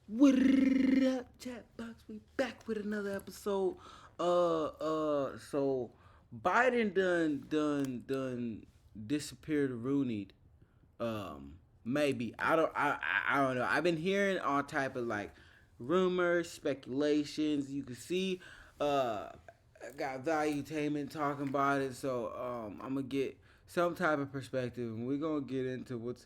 What up, Chatbox? We back with another episode. So Biden done disappeared Rooney. Maybe I don't know. I've been hearing all type of like rumors, speculations. You can see, I got Valuetainment talking about it. So I'm gonna get some type of perspective, and we're gonna get into what's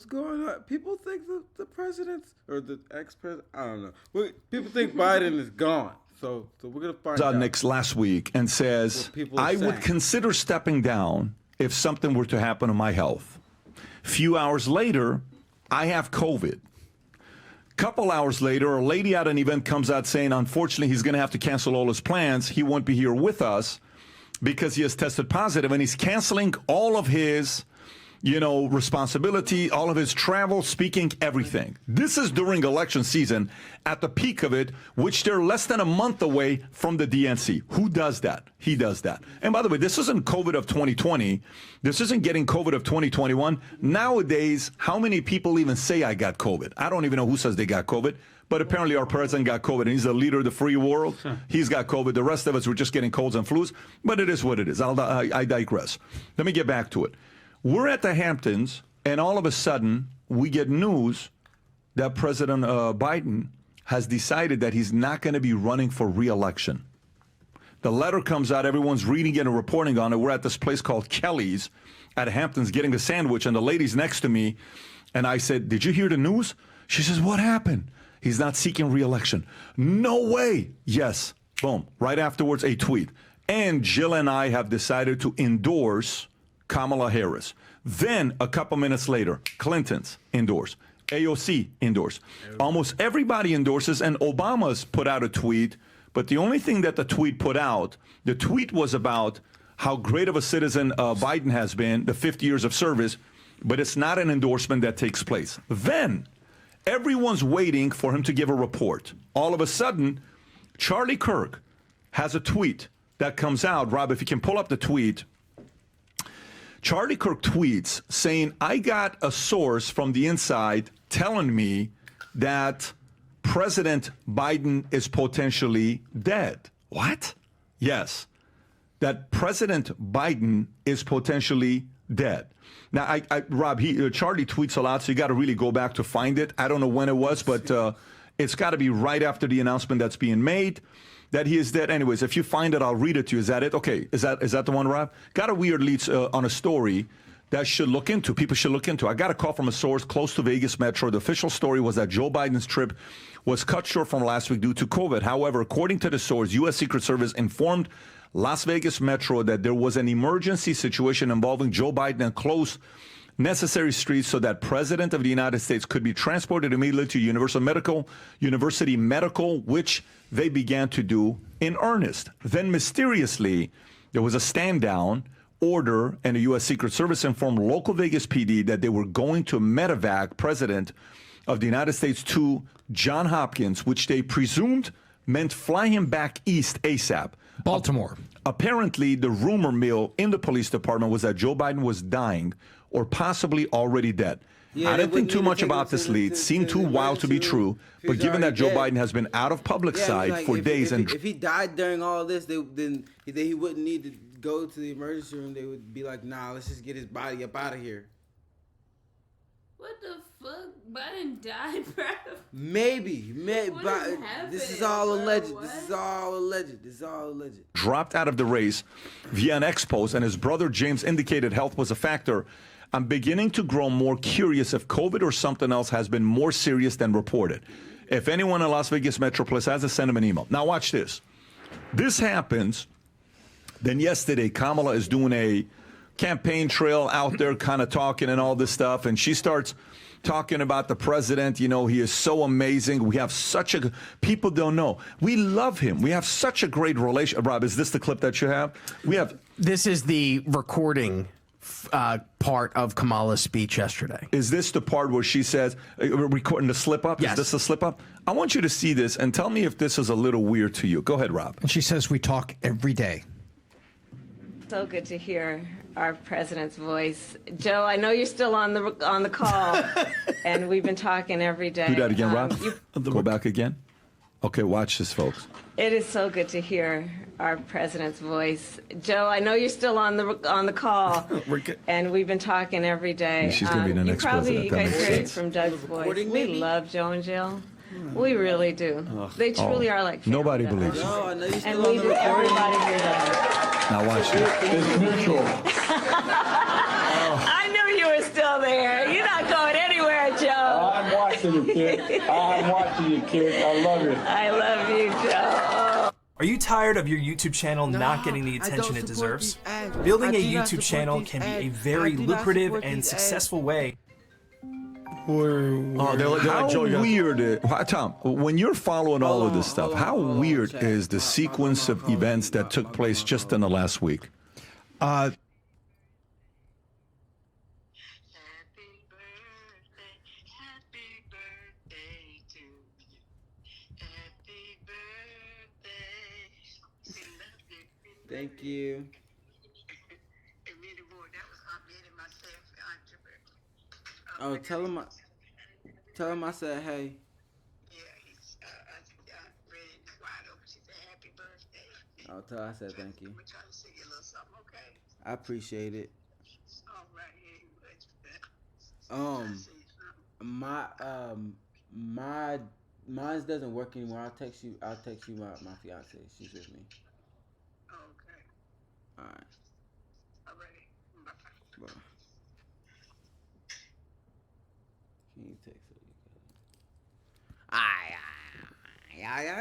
going on. People think the president's or the ex-president, I don't know. People think Biden is gone. So we're gonna find out. Next last week and says, I would consider stepping down if something were to happen to my health. Few hours later, I have COVID. Couple hours later, a lady at an event comes out saying, unfortunately, he's going to have to cancel all his plans. He won't be here with us because he has tested positive, and he's canceling all of his, responsibility, all of his travel, speaking, everything. This is during election season, at the peak of it, which they're less than a month away from the DNC. Who does that? He does that. And by the way, this isn't COVID of 2020. This isn't getting COVID of 2021. Nowadays, how many people even say I got COVID? I don't even know who says they got COVID. But apparently our president got COVID, and he's the leader of the free world. He's got COVID. The rest of us were just getting colds and flus. But it is what it is. I digress. Let me get back to it. We're at the Hamptons, and all of a sudden, we get news that President Biden has decided that he's not going to be running for re-election. The letter comes out, everyone's reading it and reporting on it. We're at this place called Kelly's at Hamptons getting a sandwich, and the lady's next to me, and I said, did you hear the news? She says, what happened? He's not seeking re-election. No way. Yes. Boom. Right afterwards, a tweet. And Jill and I have decided to endorse Kamala Harris. Then a couple minutes later, Clinton's endorse. AOC endorse. Almost everybody endorses, and Obama's put out a tweet, but the only thing that the tweet put out, the tweet was about how great of a citizen Biden has been, the 50 years of service, but it's not an endorsement that takes place. Then everyone's waiting for him to give a report. All of a sudden, Charlie Kirk has a tweet that comes out. Rob, if you can pull up the tweet. Charlie Kirk tweets saying, I got a source from the inside telling me that President Biden is potentially dead. What? Yes. That President Biden is potentially dead. Now, Rob, Charlie tweets a lot, so you got to really go back to find it. I don't know when it was, but it's got to be right after the announcement that's being made that he is dead. Anyways, if you find it, I'll read it to you. Is that it? Okay. Is that the one, Rob? Got a weird lead on a story that people should look into. I got a call from a source close to Vegas Metro. The official story was that Joe Biden's trip was cut short from last week due to COVID. However, according to the source, U.S. Secret Service informed Las Vegas Metro that there was an emergency situation involving Joe Biden and closed necessary streets so that President of the United States could be transported immediately to University Medical, which they began to do in earnest. Then mysteriously, there was a stand down order, and the U.S. Secret Service informed local Vegas PD that they were going to medevac President of the United States to Johns Hopkins, which they presumed meant fly him back east ASAP. Baltimore. Apparently, the rumor mill in the police department was that Joe Biden was dying or possibly already dead. Yeah, I didn't think too much about this lead. Seemed too wild to be true. But given that Joe Biden has been out of public sight for days, if he died during all of this, then he wouldn't need to go to the emergency room. They would be like, nah, let's just get his body up out of here. What the fuck? Biden died, bro? Maybe. But this is all alleged. What? This is all alleged. Dropped out of the race via an ex-post, and his brother James indicated health was a factor. I'm beginning to grow more curious if COVID or something else has been more serious than reported. If anyone in Las Vegas Metropolis has to send him an email. Now watch this. This happens. Then yesterday, Kamala is doing a campaign trail out there kind of talking and all this stuff, and she starts talking about the president. You know, he is so amazing. We have people don't know. We love him. We have such a great relation. Rob, is this the clip that you have? This is the recording part of Kamala's speech yesterday. Is this the part where she says, recording the slip up? Yes. Is this the slip up? I want you to see this and tell me if this is a little weird to you. Go ahead, Rob. And she says, we talk every day. So good to hear our president's voice. Joe, I know you're still on the call, and we've been talking every day. Do that again, Rob. Go back again. Okay, watch this, folks. It is so good to hear our president's voice. Joe, I know you're still on the call, and we've been talking every day. She's going to be the next president. You That guys makes heard it sense. from Doug's voice. We love Joe and Jill. We really do. They truly are like family Nobody to us. believes you. Oh, I know you And still we on the do. recording. Everybody here does. Now watch this. It's mutual. I knew you were still there. You're not going anywhere, Joe. I'm watching you, kid. I'm watching you, kid. I love you. I love you, Joe. Are you tired of your YouTube channel not getting the attention it deserves? Building a YouTube channel can be a very lucrative and successful way. How weird, Tom, when you're following all of this stuff, how weird is the sequence of events that took place just in the last week? Happy birthday to you. Happy birthday. We love you. Thank you. It really would. That was Aunt Betty and myself on your birthday. Oh, tell him I said hey. Yeah, he's read wide open. She said happy birthday. Oh, tell her I said thank you. We're trying to sing you a little something, okay? I appreciate it. All right, yeah, Mine doesn't work anymore. I'll text you my fiance. She's with me. okay. All right. All right. Bye-bye. Bye. Can you text her?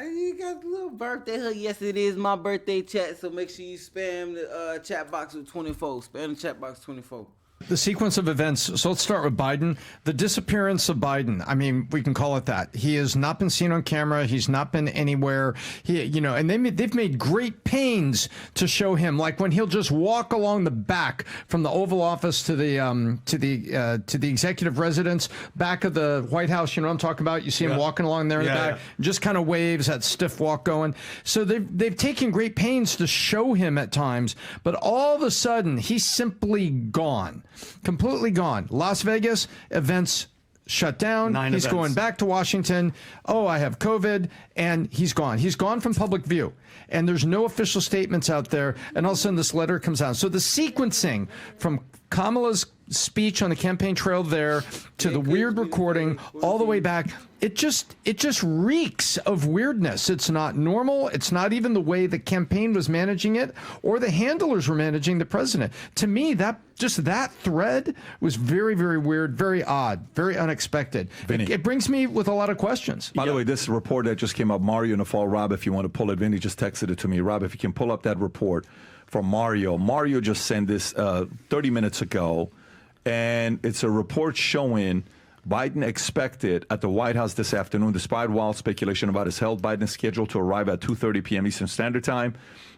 You got a little birthday hook. Yes, it is my birthday chat. So make sure you spam the chat box with 24. Spam the chat box 24. The sequence of events. So let's start with Biden. The disappearance of Biden. I mean, we can call it that. He has not been seen on camera. He's not been anywhere. And they've made great pains to show him, like when he'll just walk along the back from the Oval Office to the executive residence, back of the White House. You know what I'm talking about? You see him walking along there in the back, just kind of waves, that stiff walk going. So they've taken great pains to show him at times, but all of a sudden he's simply gone. Completely gone. Las Vegas, events shut down. He's going back to Washington. Oh, I have COVID. And he's gone. He's gone from public view. And there's no official statements out there. And all of a sudden this letter comes out. So the sequencing from Kamala's speech on the campaign trail there to the weird recording all the way back, it just reeks of weirdness. It's not normal. It's not even the way the campaign was managing it or the handlers were managing the president. To me, that thread was very, very weird, very odd, very unexpected. Vinny. It brings me with a lot of questions. By the way, this report that just came up, Mario in the fall, Rob, if you want to pull it, Vinny just texted it to me. Rob, if you can pull up that report from Mario. Mario just sent this 30 minutes ago, and it's a report showing Biden expected at the White House this afternoon, despite wild speculation about his health. Biden is scheduled to arrive at 2:30 p.m. Eastern Standard Time.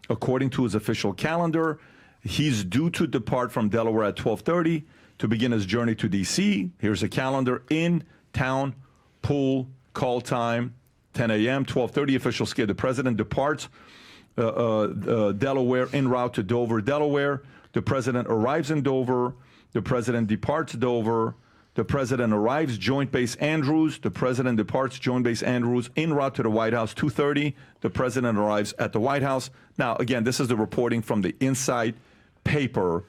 According to his official calendar, he's due to depart from Delaware at 12:30 to begin his journey to D.C. Here's a calendar. In town, pool, call time, 10 a.m., 12:30 official schedule. The president departs Delaware en route to Dover, Delaware. The president arrives in Dover. The president departs Dover. The president arrives Joint Base Andrews. The president departs Joint Base Andrews en route to the White House, 2:30. The president arrives at the White House. Now, again, this is the reporting from the inside paper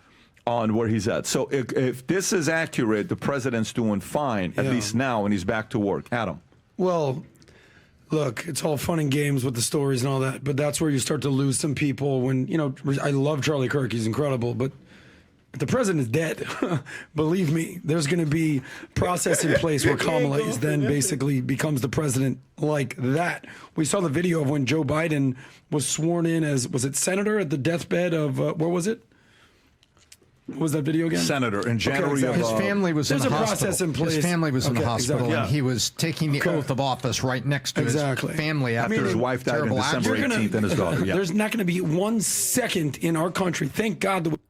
on where he's at. So if this is accurate, the president's doing fine, at least now, and he's back to work. Adam. Well, look, it's all fun and games with the stories and all that, but that's where you start to lose some people when, I love Charlie Kirk. He's incredible, but if the president is dead, believe me, there's going to be process in place where Kamala is then basically becomes the president like that. We saw the video of when Joe Biden was sworn in as, was it senator at the deathbed of, where was it? What was that video again? Senator in January of... His family was in the hospital. There's a process in place. His family was in the hospital, exactly. and he was taking the oath of office right next to his family after his wife died on December 18th and his daughter. Yeah. There's not going to be 1 second in our country, thank God, that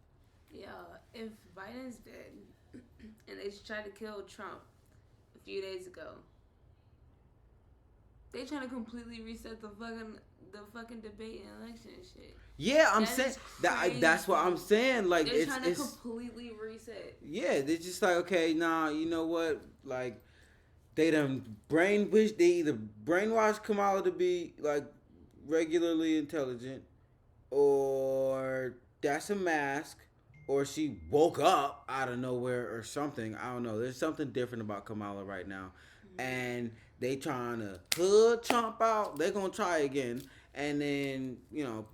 if Biden's dead and they tried to kill Trump a few days ago, They trying to completely reset the fucking debate and election and shit. Yeah, I'm saying that's what I'm saying. Like they're trying to completely reset. Yeah, they're just like, okay, nah, you know what? Like they either brainwashed Kamala to be like regularly intelligent, or that's a mask, or she woke up out of nowhere or something. I don't know. There's something different about Kamala right now, and they trying to hood chomp out. They're gonna try again. And then,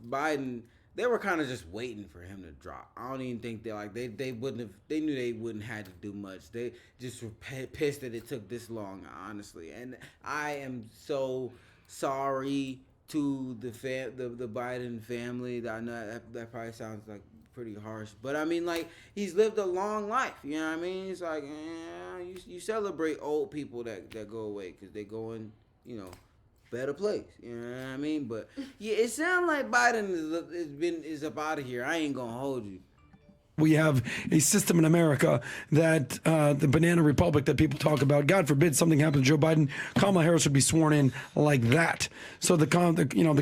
Biden, they were kind of just waiting for him to drop. I don't even think they wouldn't have, they knew they wouldn't have to do much. They just were pissed that it took this long, honestly. And I am so sorry to the Biden family. I know that probably sounds like pretty harsh, but I mean, like, he's lived a long life. You know what I mean? It's like, you celebrate old people that go away because they go in, better place. You know what I mean? But yeah, it sounds like Biden is up out of here. I ain't gonna hold you. We have a system in America that the banana republic that people talk about. God forbid something happened to Joe Biden, Kamala Harris would be sworn in like that. So the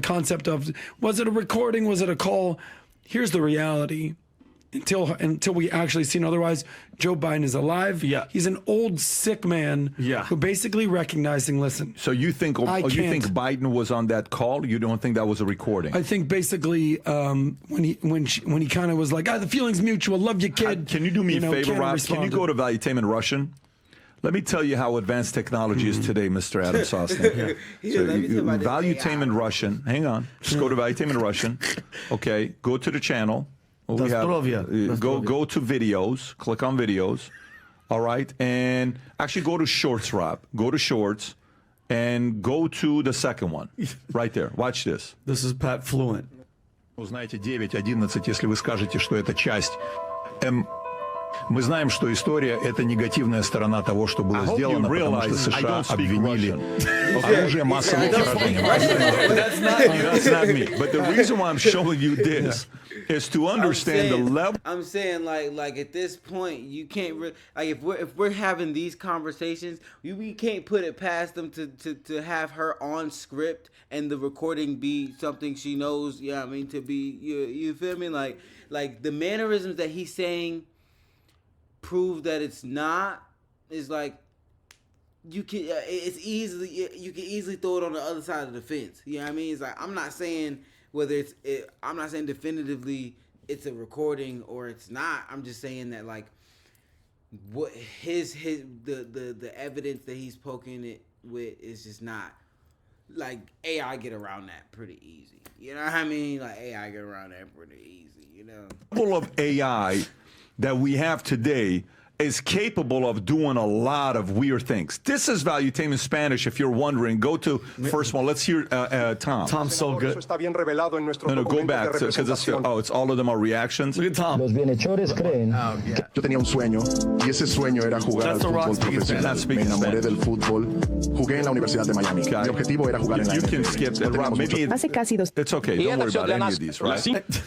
concept of, was it a recording? Was it a call? Here's the reality. Until we actually seen otherwise, Joe Biden is alive. Yeah. He's an old, sick man who basically recognizing, listen. So you think Biden was on that call? You don't think that was a recording? I think basically when he kind of was like, the feeling's mutual, love you, kid. Can you do me a favor, Rob? Can you go to Valuetainment Russian? Let me tell you how advanced technology is today, Mr. Adam Sosnick. Valuetainment Russian. Hang on. Just go to Valuetainment Russian. Okay. Go to the channel. Go to videos. Click on videos. All right. And actually go to Shorts, Rob. Go to Shorts and go to the second one. Right there. Watch this. This is Pat Fluent. Узнаете 9-11, если вы скажете, что это часть Мы знаем, что история – это негативная сторона того, что было сделано, потому что США обвинили оружие массового поражения. That's not me. But the reason why I'm showing you this is to understand the level. I'm saying, like at this point, you can't really, like, if we're having these conversations, we can't put it past them to have her on script and the recording be something she knows. Yeah, I mean, to be, you feel me? Like the mannerisms that he's saying prove that it's not. Is like you can easily throw it on the other side of the fence. You know what I mean? It's like, I'm not saying I'm not saying definitively it's a recording or it's not. I'm just saying that, like, what the evidence that he's poking it with is just not, like, AI get around that pretty easy. You know what I mean? Like, AI get around that pretty easy, you know? Level of AI that we have today is capable of doing a lot of weird things. This is Valuetainment Spanish, if you're wondering. Go to first one. Let's hear Tom. Tom's so good. No, go back, because it's all of them are reactions. Look at Tom. Los bienhechores creen. Yo tenía un sueño, y ese sueño era jugar al fútbol profesional. Me enamoré del fútbol. Jugué en la Universidad de Miami. Mi objetivo era jugar en la NFL. You can skip that. Rob, maybe it's okay. Don't worry about any of these, right?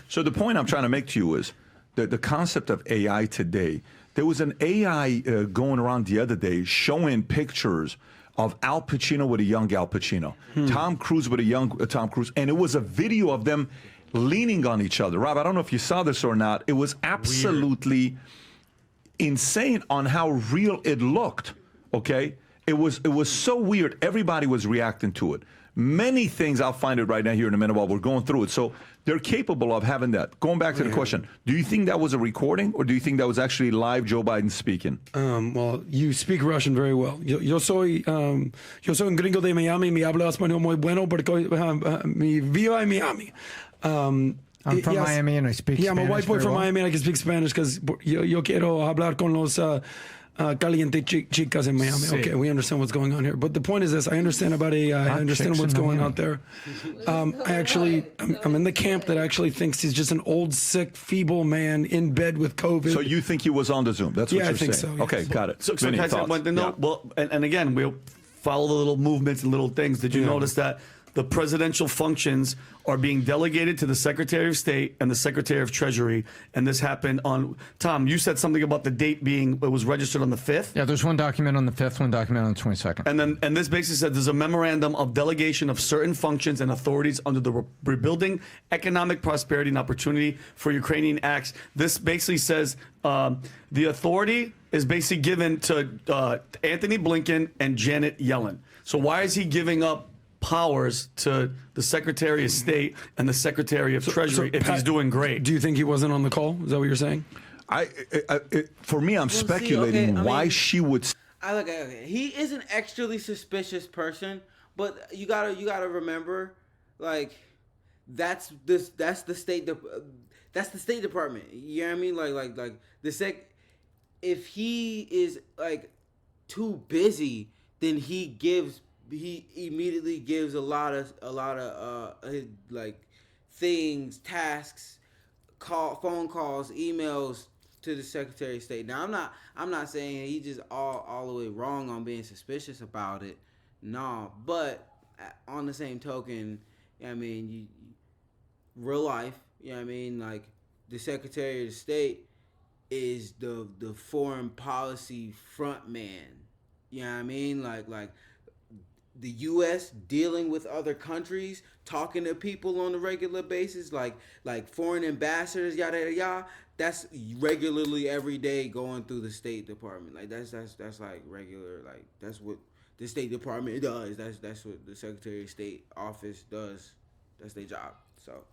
So the point I'm trying to make to you is the concept of AI today. There was an AI going around the other day showing pictures of Al Pacino with a young Al Pacino, Tom Cruise with a young Tom Cruise, and it was a video of them leaning on each other. Rob, I don't know if you saw this or not. It was absolutely insane on how real it looked, okay? It was so weird. Everybody was reacting to it. Many things, I'll find it right now here in a minute while we're going through it. So they're capable of having that. Going back to the question, do you think that was a recording or do you think that was actually live Joe Biden speaking? Well, you speak Russian very well. Yo soy un gringo de Miami. Mi habla español muy bueno porque mi vivo en Miami. I'm from Miami and I speak Spanish. Yeah, I'm a white boy from Miami and I can speak Spanish because yo quiero hablar con los caliente chicas in Miami. Sí. Okay, we understand what's going on here. But the point is this: I understand about AI. I understand what's going out there. I'm in the camp that actually thinks he's just an old, sick, feeble man in bed with COVID. So you think he was on the Zoom? That's what you're saying. So. Yes. Okay, got it. So Vinny, thoughts? Well, and again, we'll follow the little movements and little things. Did you notice that the presidential functions are being delegated to the Secretary of State and the Secretary of Treasury. And this happened on, Tom, you said something about the date being, it was registered on the 5th? Yeah, there's one document on the 5th, one document on the 22nd. And this basically said there's a memorandum of delegation of certain functions and authorities under the Rebuilding Economic Prosperity and Opportunity for Ukrainian Acts. This basically says the authority is basically given to Anthony Blinken and Janet Yellen. So why is he giving up powers to the Secretary of State and the Secretary of Treasury if he's doing great? Do you think he wasn't on the call? Is that what you're saying? For me, I'm speculating why she would. He is an extremely suspicious person, but you gotta remember, like, that's the State Department. You know what I mean? Like if he is like too busy, then he immediately gives a lot of like things, tasks, phone calls, emails to the Secretary of State. Now I'm not saying he just all the way wrong on being suspicious about it. No, but on the same token, I mean, real life, you know what I mean? Like, the Secretary of State is the foreign policy front man. You know what I mean? Like the U.S. dealing with other countries, talking to people on a regular basis, like foreign ambassadors, yada yada yada. That's regularly every day going through the State Department. Like that's like regular. Like that's what the State Department does. That's what the Secretary of State office does. That's their job. So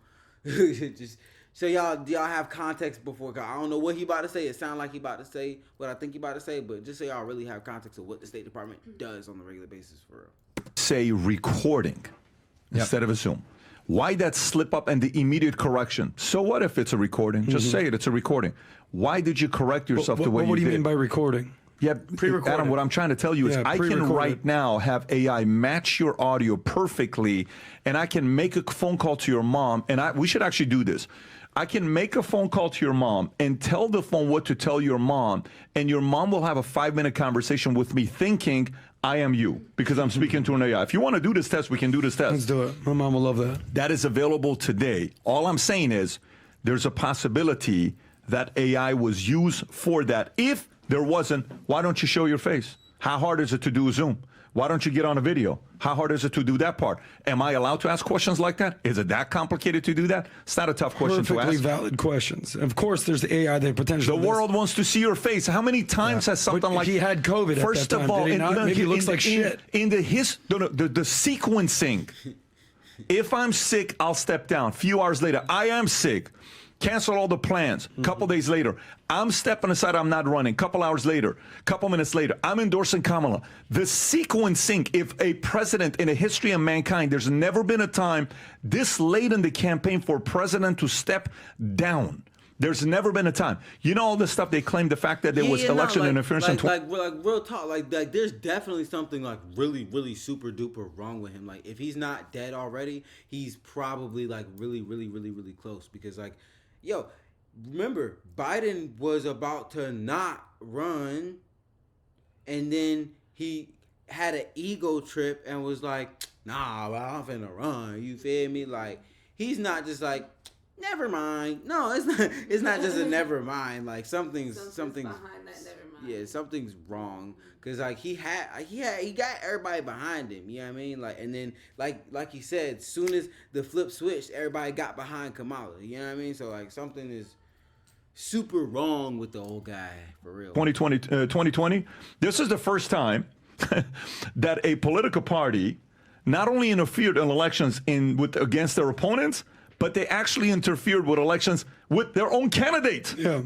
just. So y'all have context before, cause I don't know what he about to say. It sounds like he about to say what I think he about to say, but just so y'all really have context of what the State Department does on a regular basis for real. Say recording instead of a Zoom. Why that slip up and the immediate correction? So what if it's a recording? Just say it. It's a recording. Why did you correct yourself the way you did? What do you mean by recording? Yeah, Adam, what I'm trying to tell you is I can right now have AI match your audio perfectly, and I can make a phone call to your mom, and we should actually do this. I can make a phone call to your mom and tell the phone what to tell your mom, and your mom will have a 5-minute conversation with me thinking I am you because I'm speaking to an AI. If you want to do this test, we can do this test. Let's do it. My mom will love that. That is available today. All I'm saying is there's a possibility that AI was used for that. If there wasn't, why don't you show your face? How hard is it to do a Zoom? Why don't you get on a video? How hard is it to do that part? Am I allowed to ask questions like that? Is it that complicated to do that? It's not a tough question to ask. Perfectly valid questions. Of course, there's the AI that potentially. The world wants to see your face. How many times has something like he had COVID? First at that time, of all, did he not? Maybe he looks like shit. In the sequencing, if I'm sick, I'll step down. Few hours later, I am sick. Cancel all the plans. Couple days later, I'm stepping aside. I'm not running. Couple hours later, couple minutes later, I'm endorsing Kamala. The sequencing, if a president in the history of mankind, there's never been a time this late in the campaign for a president to step down. There's never been a time. You know all this stuff they claimed, the fact that there was election interference. Like real talk. Like there's definitely something like really super duper wrong with him. Like if he's not dead already, he's probably like really close because like. Yo, remember, Biden was about to not run, and then he had an ego trip and was like, nah, but I'm finna run. You feel me? Like, he's not just like, never mind. No, it's not just a never mind. Like, something's behind that never mind. Yeah, something's wrong. Cause like he got everybody behind him, you know what I mean? Like, and then like he said, soon as the flip switched, everybody got behind Kamala, you know what I mean? So like something is super wrong with the old guy for real. 2020, this is the first time that a political party not only interfered in elections against their opponents, but they actually interfered with elections with their own candidate. Yeah.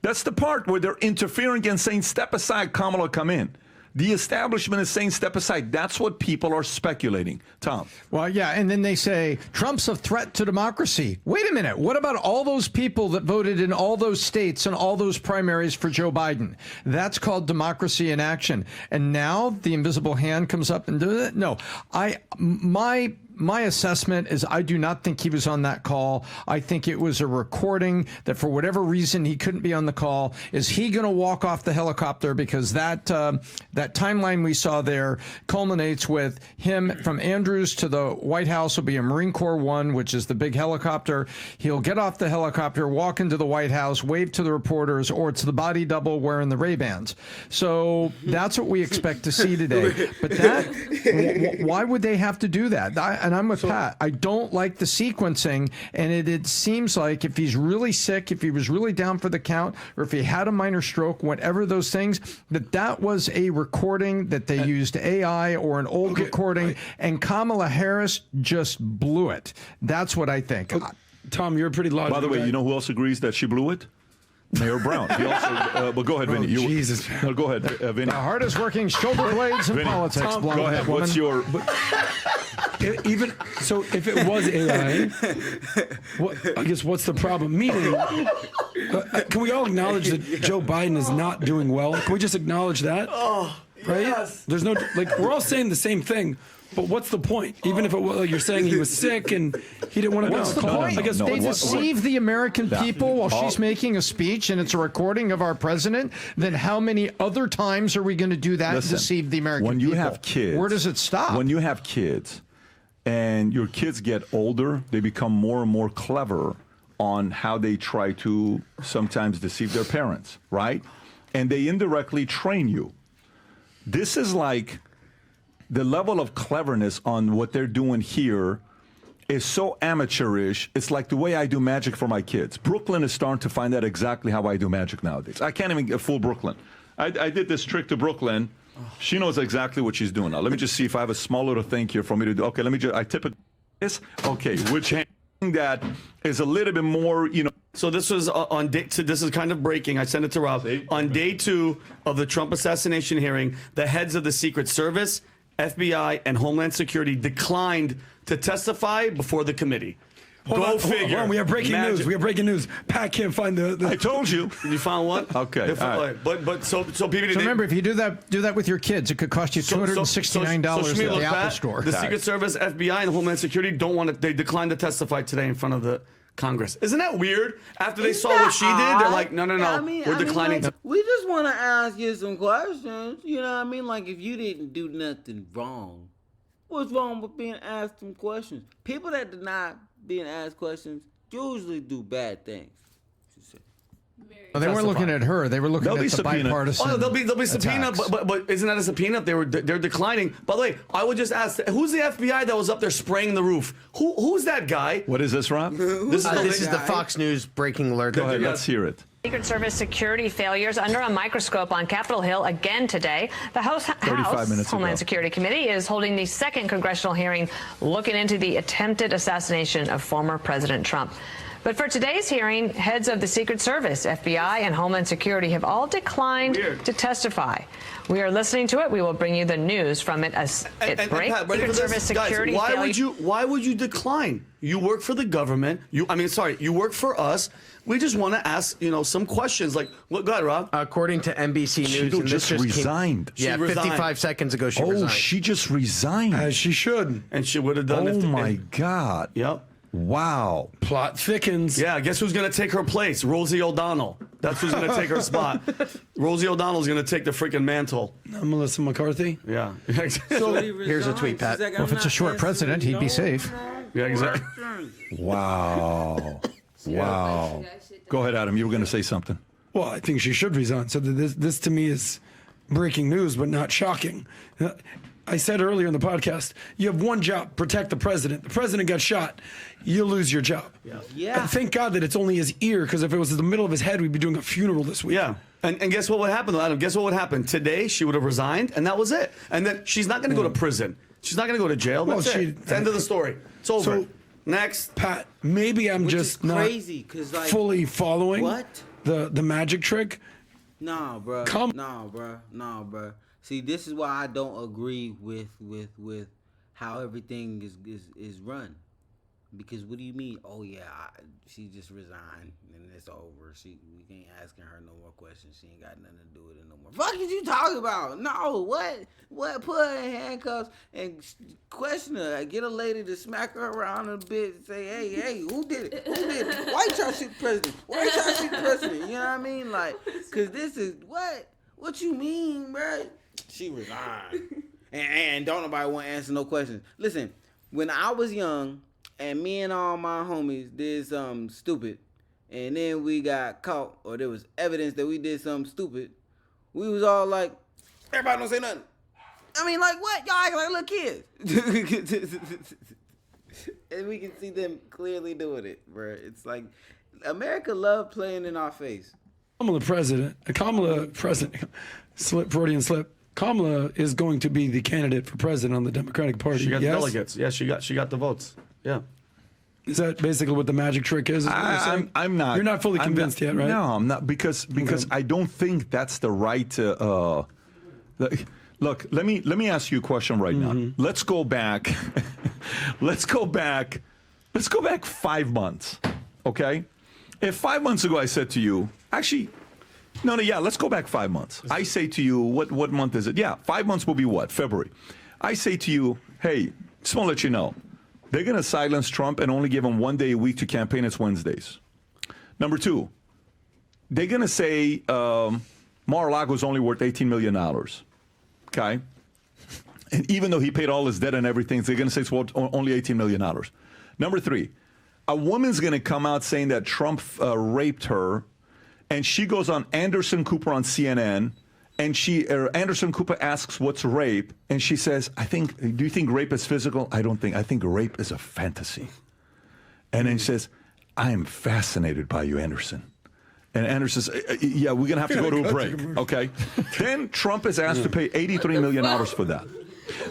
That's the part where they're interfering and saying, step aside, Kamala, come in. The establishment is saying, step aside. That's what people are speculating. Tom. Well, yeah, and then they say, Trump's a threat to democracy. Wait a minute. What about all those people that voted in all those states and all those primaries for Joe Biden? That's called democracy in action. And now the invisible hand comes up and does it? No. My my assessment is I do not think he was on that call. I think it was a recording that for whatever reason he couldn't be on the call. Is he going to walk off the helicopter? Because that timeline we saw there culminates with him from Andrews to the White House will be a Marine Corps One, which is the big helicopter. He'll get off the helicopter, walk into the White House, wave to the reporters, or it's the body double wearing the Ray-Bans. So that's what we expect to see today. But why would they have to do that? And I'm with Pat. I don't like the sequencing, and it seems like if he's really sick, if he was really down for the count, or if he had a minor stroke, whatever those things, that was a recording that they used AI or an old recording, and Kamala Harris just blew it. That's what I think. Tom, you're pretty logical. By the way, you know who else agrees that she blew it? Mayor Brown. He also, but go ahead, Vinny. Jesus. No, go ahead, Vinny. The hardest working shoulder blades in politics. Tom, go ahead. What's your... Even so, if it was AI, I guess what's the problem? Meaning, can we all acknowledge that Joe Biden is not doing well? Can we just acknowledge that? Oh, right? Yes. There's no we're all saying the same thing. But what's the point? Even if it was, you're saying he was sick and he didn't want to. What's the point? I guess they deceive the American people while she's making a speech, and it's a recording of our president. Then how many other times are we going to do that? Listen, and deceive the American when people? you have kids, where does it stop? When you have kids, and your kids get older, they become more and more clever on how they try to sometimes deceive their parents, right? And they indirectly train you. This is like the level of cleverness on what they're doing here is so amateurish. It's like the way I do magic for my kids. Brooklyn is starting to find out exactly how I do magic nowadays. I can't even fool Brooklyn. I did this trick to Brooklyn. She knows exactly what she's doing now. Let me just see if I have a small little thing here for me to do. Okay, let me just, I tip it this. Okay, which hand that is a little bit more, you know. So this was on day two. This is kind of breaking. I sent it to Rob. On day 2 of the Trump assassination hearing, the heads of the Secret Service, FBI, and Homeland Security declined to testify before the committee. Go figure. Hold on. We have breaking news. We have breaking news. Pat can't find the I told you. You found one? Okay. All right. But so PBD. So remember, if you do that with your kids, it could cost you $269 at the Apple Store. The Secret Service, FBI, and Homeland Security don't want to. They declined to testify today in front of the Congress. Isn't that weird? After they saw what she did, they're like, no, we're declining. Like, we just want to ask you some questions. You know what I mean? Like, if you didn't do nothing wrong, what's wrong with being asked some questions? People that deny being asked questions usually do bad things. Well, they weren't looking at her. They were looking at the bipartisan. Oh, they'll be subpoenaed, but isn't that a subpoena? They're declining. By the way, I would just ask, who's the FBI that was up there spraying the roof? Who's that guy? What is this, Rob? This is the Fox News breaking alert. Go ahead, let's hear it. Secret Service security failures under a microscope on Capitol Hill again today. The House Homeland Security Committee is holding the second congressional hearing looking into the attempted assassination of former President Trump. But for today's hearing, heads of the Secret Service, FBI, and Homeland Security have all declined to testify. We are listening to it. We will bring you the news from it as it breaks. Secret Service security failures. Why would you decline? You work for the government. You work for us. We just want to ask, some questions. Like, what? Go ahead, Rob. According to NBC News, she just resigned. Yeah, 55 seconds ago she resigned. Oh, she just resigned. As she should. And she would have done it. Oh my God. Yep. Wow. Plot thickens. Yeah, guess who's going to take her place? Rosie O'Donnell. That's who's going to take her spot. Rosie O'Donnell's going to take the freaking mantle. Melissa McCarthy? Yeah. So here's a tweet, Pat. Well, if it's a short president, he'd be safe. Yeah, exactly. Wow. Wow. Go ahead, Adam. You were going to say something. Well, I think she should resign. So this to me is breaking news, but not shocking. I said earlier in the podcast, you have one job, protect the president. The president got shot, you lose your job. Yeah. And thank God that it's only his ear, because if it was in the middle of his head, we'd be doing a funeral this week. Yeah. And guess what would happen, though, Adam? Guess what would happen? Today, she would have resigned, and that was it. And then she's not going to go to prison. She's not going to go to jail. That's it. It's the end of the story. It's over. So, next. Pat, maybe I'm just crazy, not fully following what? the magic trick. Nah, bro. Nah, bro. See, this is why I don't agree with how everything is run. Because what do you mean? Oh yeah, she just resigned and it's over. We ain't asking her no more questions. She ain't got nothing to do with it no more. Fuck is you talking about? No, what? Put her in handcuffs and question her. Get a lady to smack her around a bit and say, hey, who did it? Who did it? Why you trying to shoot the president? Why you trying to shoot the president? You know what I mean? Like, cause this is what? What you mean, bro? She resigned, and don't nobody want to answer no questions. Listen, when I was young. And me and all my homies did something stupid, and then we got caught, or there was evidence that we did something stupid. We was all like, everybody don't say nothing. I mean, like, what? Y'all act like little kids. And we can see them clearly doing it, bro. It's like, America love playing in our face. Kamala president, Freudian slip. Kamala is going to be the candidate for president on the Democratic Party. She got yes? delegates. Yeah, she got the votes. Yeah. Is that basically what the magic trick is? I'm not. You're not fully convinced yet, right? No, I'm not because I don't think that's the right. Look, let me ask you a question right now. Let's go back. Let's go back 5 months. Okay, if 5 months ago I said to you, actually. No, yeah, let's go back 5 months. I say to you, what month is it? Yeah, 5 months will be what? February. I say to you, hey, just want to let you know, they're going to silence Trump and only give him 1 day a week to campaign. It's Wednesdays. Number two, they're going to say Mar-a-Lago is only worth $18 million. Okay? And even though he paid all his debt and everything, they're going to say it's worth only $18 million. Number three, a woman's going to come out saying that Trump raped her. And she goes on Anderson Cooper on CNN, and Anderson Cooper asks, "What's rape?" And she says, "Do you think rape is physical? I don't think. I think rape is a fantasy." And then she says, "I am fascinated by you, Anderson." And Anderson says, "Yeah, we're gonna have to go to a break." Okay. Then Trump is asked to pay $83 million for that.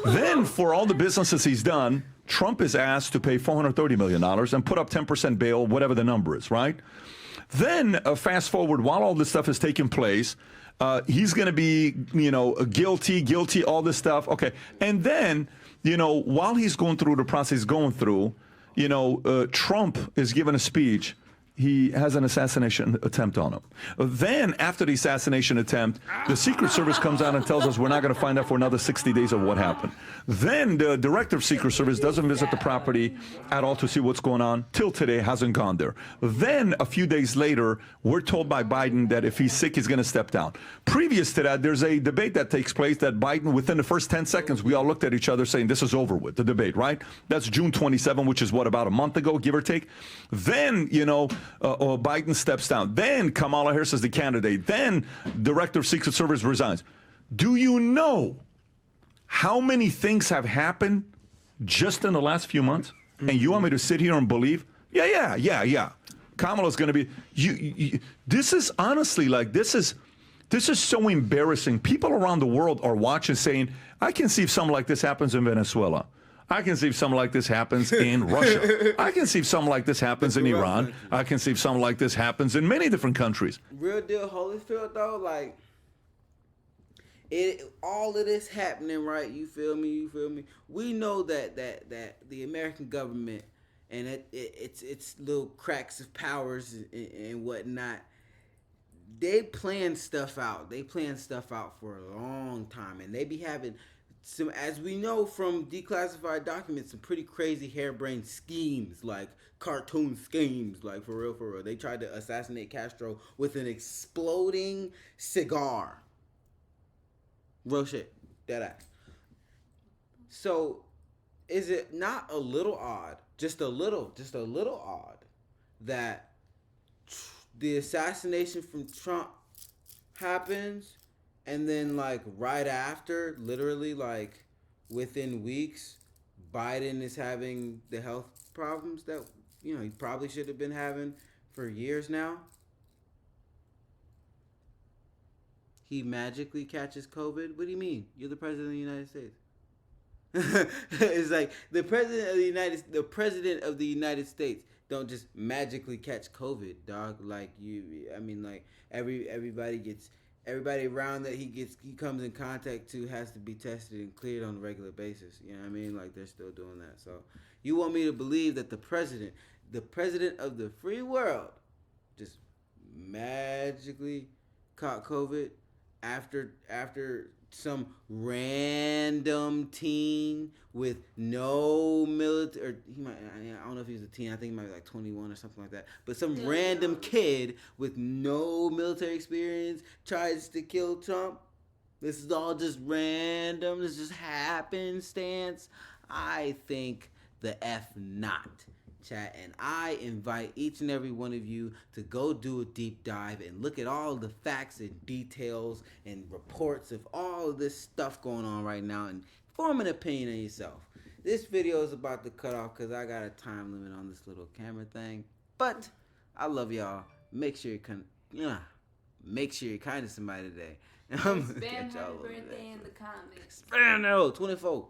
Then for all the businesses he's done, Trump is asked to pay $430 million and put up 10% bail, whatever the number is, right? Then fast forward, while all this stuff is taking place, he's going to be, guilty, all this stuff. Okay. And then, while he's going through the process he's going through, Trump is giving a speech. He has an assassination attempt on him. Then, after the assassination attempt, the Secret Service comes out and tells us we're not going to find out for another 60 days of what happened. Then, the director of Secret Service doesn't visit the property at all to see what's going on. Till today, hasn't gone there. Then, a few days later, we're told by Biden that if he's sick, he's going to step down. Previous to that, there's a debate that takes place that Biden, within the first 10 seconds, we all looked at each other saying, this is over with, the debate, right? That's June 27, which is about a month ago, give or take. Then, Biden steps down. Then Kamala Harris is the candidate. Then Director of Secret Service resigns. Do you know how many things have happened just in the last few months? And you want me to sit here and believe? Yeah. Kamala's going to be. This is honestly this is so embarrassing. People around the world are watching, saying, "I can see if something like this happens in Venezuela. I can see if something like this happens in Russia. I can see if something like this happens in Iran. I can see if something like this happens in many different countries." Real deal, Holyfield, though, like, all of this happening, right? You feel me? We know that the American government and its little cracks of powers and whatnot, they plan stuff out. They plan stuff out for a long time, and they be having some, as we know from declassified documents, some pretty crazy harebrained schemes, like cartoon schemes, like for real. They tried to assassinate Castro with an exploding cigar. Real shit. Deadass. So, is it not a little odd, just a little odd, that the assassination from Trump happens, and then, like, right after, literally, like, within weeks, Biden is having the health problems that, he probably should have been having for years now? He magically catches COVID? What do you mean? You're the president of the United States. It's like, the president of the United States don't just magically catch COVID, dog. Like, everybody gets everybody around that he comes in contact to has to be tested and cleared on a regular basis. You know what I mean? Like, they're still doing that. So you want me to believe that the president of the free world, just magically caught COVID after some random teen with no military, or I don't know if he was a teen, I think he might be like 21 or something like that, but some random kid with no military experience tries to kill Trump. This is all just random. This is just happenstance. I think the F not. Chat, and I invite each and every one of you to go do a deep dive and look at all the facts and details and reports of all of this stuff going on right now and form an opinion on yourself. This video is about to cut off because I got a time limit on this little camera thing, but I love y'all. Make sure you're kind to somebody today. And I'm gonna catch y'all Spam happy birthday in the comments. Spam 24.